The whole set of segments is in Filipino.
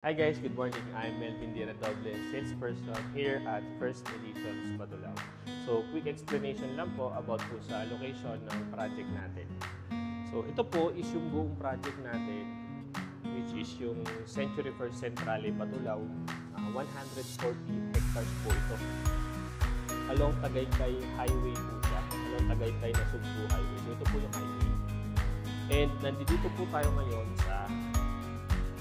Hi guys, good morning. I'm Melvin Diratoble, salesperson here at First Editions Badulao. So, quick explanation lang po about po sa location ng project natin. So, ito po is yung buong project natin, which is yung Century First Centrale Badulao. 140 hectares po ito. Along Tagaytay Highway po siya. Along Tagaytay na Sugbo Highway. So, ito po yung highway. And nandito po tayo ngayon sa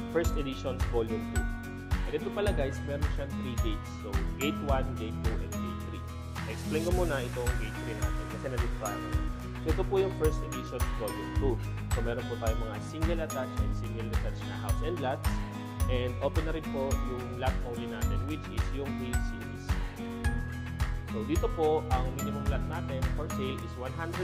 First Editions Volume 2. And ito pala guys, meron siyang 3 gates. So, Gate 1, Gate 2, and Gate 3. Explain ko muna itong Gate 3 natin kasi nandito tayo. So, ito po yung First Editions Volume 2. So, meron po tayo mga single attached and single detached na house and lots. And open na rin po yung lot only natin, which is yung A series. So, dito po, ang minimum lot natin for sale is 105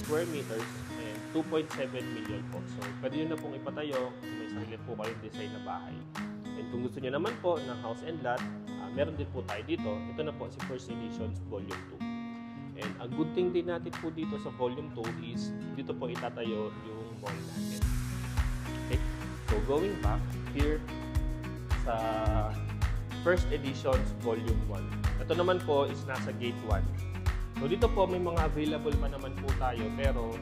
square meters and 2.7 million po. So, pwede nyo na pong ipatayo kung may sarili po kayong design na bahay. And kung gusto nyo naman po ng house and lot, meron din po tayo dito. Ito na po si First Editions Volume 2. And ang good thing din natin po dito sa Volume 2 is dito po itatayo yung mall natin. Okay? So, going back here sa First Editions Volume 1. Ito naman po is nasa Gate 1. So, dito po may mga available pa naman po tayo pero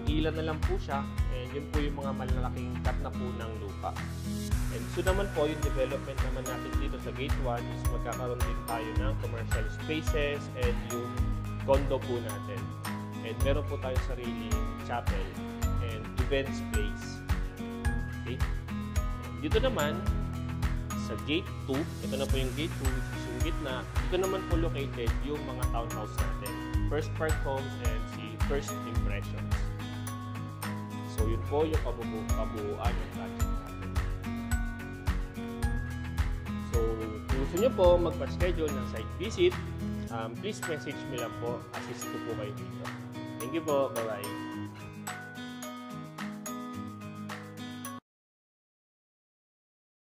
ilan na lang po siya and yun po yung mga malalaking cut na po ng lupa. And so naman po yung development naman natin dito sa Gate 1 is magkakaroon din tayo ng commercial spaces and yung condo po natin. And meron po tayo sariling chapel and events place. Okay? And dito naman sa Gate 2, ito na po yung Gate 2 which is yung gitna. Dito naman po located yung mga townhouse natin. First Park Homes and si First Impressions. So, yun po yung kabuuan ng project natin. So, kung gusto nyo po magpa-schedule ng site visit, please message me lang po. Assist ko po kayo dito. Thank you po. Bye-bye.